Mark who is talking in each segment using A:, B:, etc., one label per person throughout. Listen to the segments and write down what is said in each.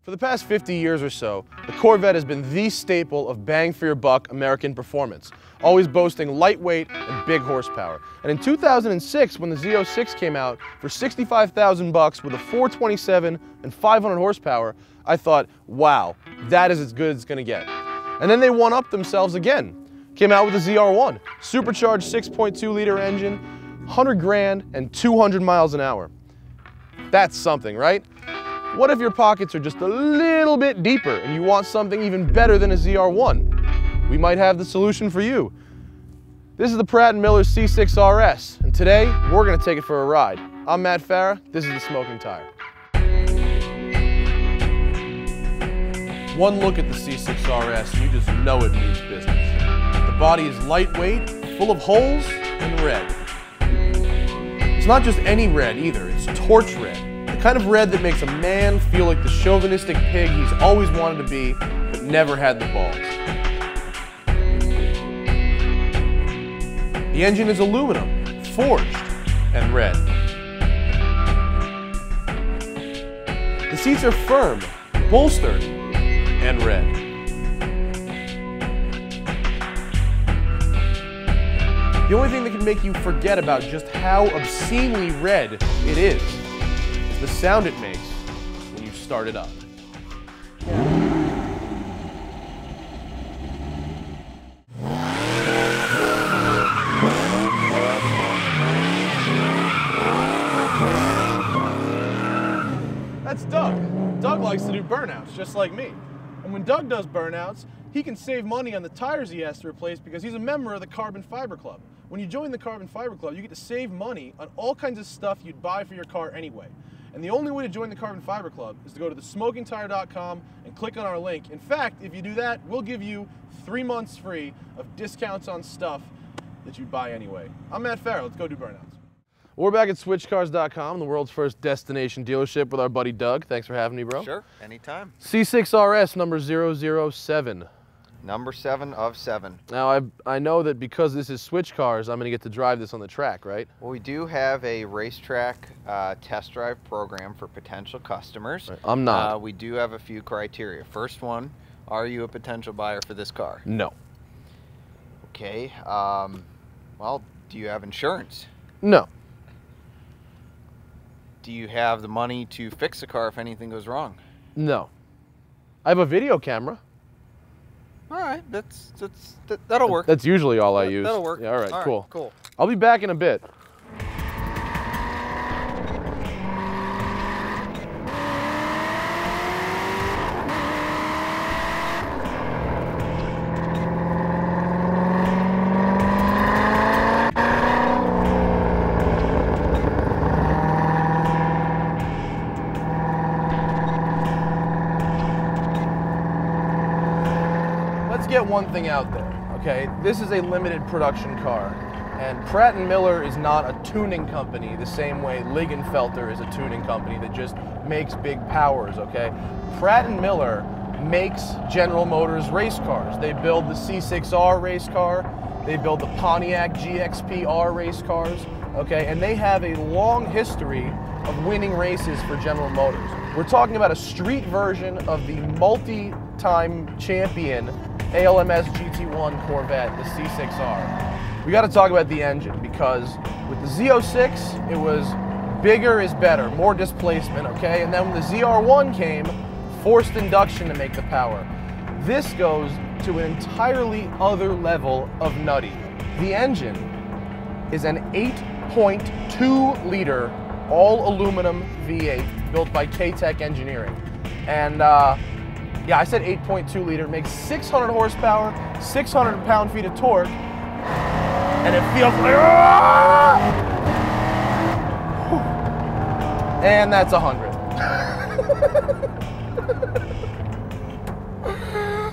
A: For the past 50 years or so, the Corvette has been the staple of bang-for-your-buck American performance, always boasting lightweight and big horsepower. And in 2006, when the Z06 came out for $65,000 with a 427 and 500 horsepower, I thought, wow, that is as good as it's gonna get. And then they one-upped themselves again. Came out with the ZR1, supercharged 6.2-liter engine, 100 grand and 200 miles an hour. That's something, right? What if your pockets are just a little bit deeper and you want something even better than a ZR1? We might have the solution for you. This is the Pratt & Miller C6RS, and today we're going to take it for a ride. I'm Matt Farah, this is the Smoking Tire. One look at the C6RS and you just know it means business. The body is lightweight, full of holes, and red. It's not just any red either, it's torch red. The kind of red that makes a man feel like the chauvinistic pig he's always wanted to be, but never had the balls. The engine is aluminum, forged, and red. The seats are firm, bolstered, and red. The only thing that can make you forget about just how obscenely red it is the sound it makes when you start it up. That's Doug. Doug likes to do burnouts, just like me. And when Doug does burnouts, he can save money on the tires he has to replace because he's a member of the Carbon Fiber Club. When you join the Carbon Fiber Club, you get to save money on all kinds of stuff you'd buy for your car anyway. And the only way to join the Carbon Fiber Club is to go to thesmokingtire.com and click on our link. In fact, if you do that, we'll give you 3 months free of discounts on stuff that you'd buy anyway. I'm Matt Farah, let's go do burnouts. We're back at switchcars.com, the world's first destination dealership with our buddy Doug. Thanks for having me, bro.
B: Sure, anytime.
A: C6RS number 007.
B: Number 7 of 7.
A: Now, I know that because this is Switch Cars, I'm going to get to drive this on the track, right?
B: Well, we do have a racetrack test drive program for potential customers.
A: Right. I'm not.
B: We do have a few criteria. First one, are you a potential buyer for this car?
A: No.
B: Okay. Well, do you have insurance?
A: No.
B: Do you have the money to fix a car if anything goes wrong?
A: No. I have a video camera.
B: All right, that'll work.
A: That's usually all I use.
B: That'll work.
A: Yeah, all right, cool.
B: Cool.
A: I'll be back in a bit. Let's get one thing out there, okay? This is a limited production car, and Pratt & Miller is not a tuning company the same way Ligenfelter is a tuning company that just makes big powers, okay? Pratt & Miller makes General Motors race cars. They build the C6R race car, they build the Pontiac GXP-R race cars, okay? And they have a long history of winning races for General Motors. We're talking about a street version of the multi-time champion ALMS GT1 Corvette, the C6R. We got to talk about the engine because with the Z06, it was bigger is better, more displacement, okay? And then when the ZR1 came, forced induction to make the power. This goes to an entirely other level of nutty. The engine is an 8.2-liter all-aluminum V8 built by K-Tech Engineering. And yeah, I said 8.2 liter, makes 600 horsepower, 600 pound-feet of torque, and it feels like, and that's 100.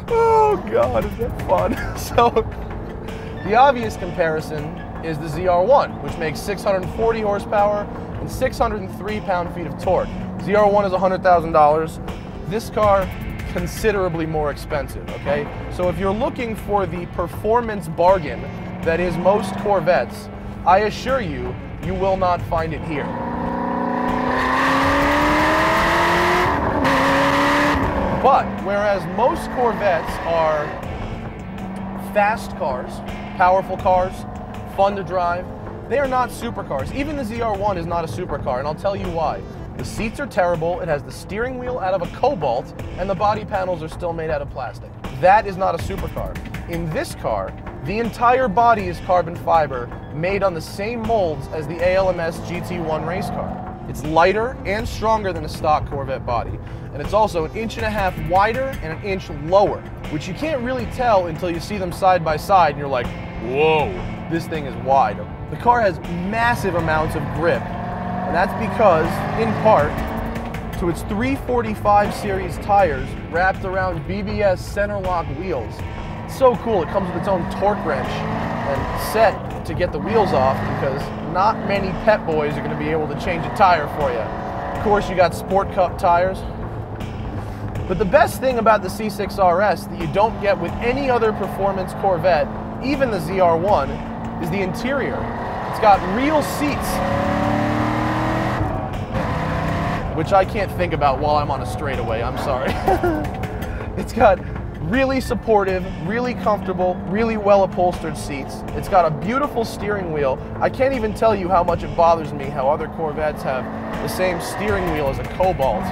A: Oh God, is that fun? So, the obvious comparison is the ZR1, which makes 640 horsepower and 603 pound-feet of torque. ZR1 is $100,000. This car, considerably more expensive, okay? So if you're looking for the performance bargain that is most Corvettes, I assure you, you will not find it here. But whereas most Corvettes are fast cars, powerful cars, fun to drive, they are not supercars. Even the ZR1 is not a supercar, and I'll tell you why. The seats are terrible, it has the steering wheel out of a cobalt, and the body panels are still made out of plastic. That is not a supercar. In this car, the entire body is carbon fiber, made on the same molds as the ALMS GT1 race car. It's lighter and stronger than a stock Corvette body, and it's also 1.5 inches wider and 1 inch lower, which you can't really tell until you see them side by side and you're like, whoa, this thing is wide. The car has massive amounts of grip, and that's because, in part, to its 345 series tires wrapped around BBS center lock wheels. It's so cool, it comes with its own torque wrench and set to get the wheels off, because not many pet boys are going to be able to change a tire for you. Of course, you got Sport Cup tires. But the best thing about the C6RS that you don't get with any other performance Corvette, even the ZR1, is the interior. It's got real seats, which I can't think about while I'm on a straightaway, I'm sorry. It's got really supportive, really comfortable, really well upholstered seats. It's got a beautiful steering wheel. I can't even tell you how much it bothers me how other Corvettes have the same steering wheel as a Cobalt.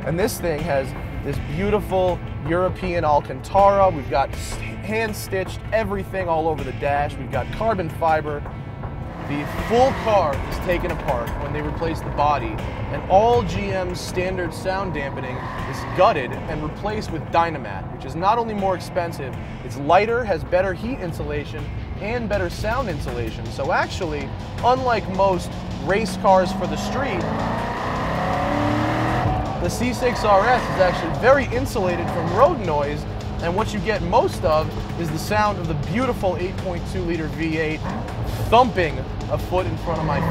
A: And this thing has this beautiful European Alcantara. We've got hand-stitched everything all over the dash. We've got carbon fiber. The full car is taken apart when they replace the body, and all GM's standard sound dampening is gutted and replaced with Dynamat, which is not only more expensive, it's lighter, has better heat insulation, and better sound insulation. So actually, unlike most race cars for the street, the C6RS is actually very insulated from road noise, and what you get most of is the sound of the beautiful 8.2 liter V8 thumping a foot in front of my feet.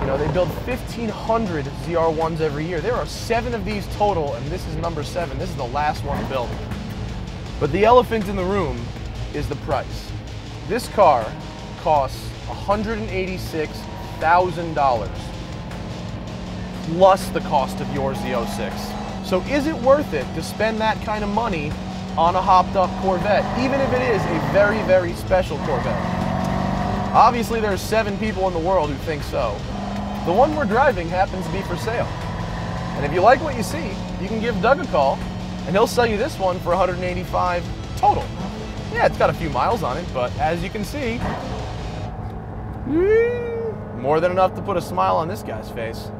A: You know, they build 1,500 ZR1s every year. There are 7 of these total, and this is number 7. This is the last one built. But the elephant in the room is the price. This car costs $186,000 plus the cost of your Z06. So is it worth it to spend that kind of money on a hopped up Corvette, even if it is a very, very special Corvette? Obviously there's 7 people in the world who think so. The one we're driving happens to be for sale. And if you like what you see, you can give Doug a call and he'll sell you this one for $185,000 total. Yeah, it's got a few miles on it, but as you can see, more than enough to put a smile on this guy's face.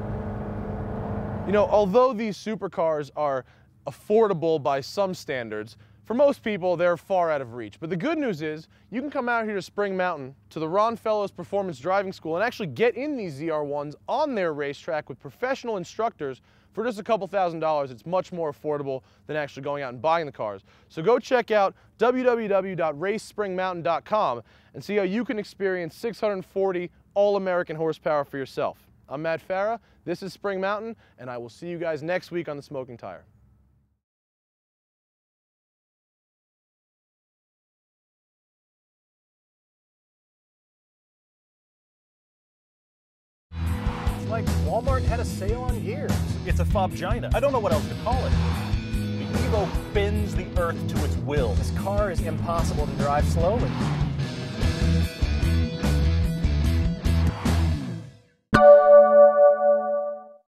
A: You know, although these supercars are affordable by some standards, for most people they're far out of reach. But the good news is you can come out here to Spring Mountain to the Ron Fellows Performance Driving School and actually get in these ZR1s on their racetrack with professional instructors for just a couple $1,000s. It's much more affordable than actually going out and buying the cars. So go check out www.racespringmountain.com and see how you can experience 640 all-American horsepower for yourself. I'm Matt Farah, this is Spring Mountain, and I will see you guys next week on The Smoking Tire.
C: It's like Walmart had a sale on gears. It's a fobgina. I don't know what else to call it. The Evo bends the earth to its will. This car is impossible to drive slowly.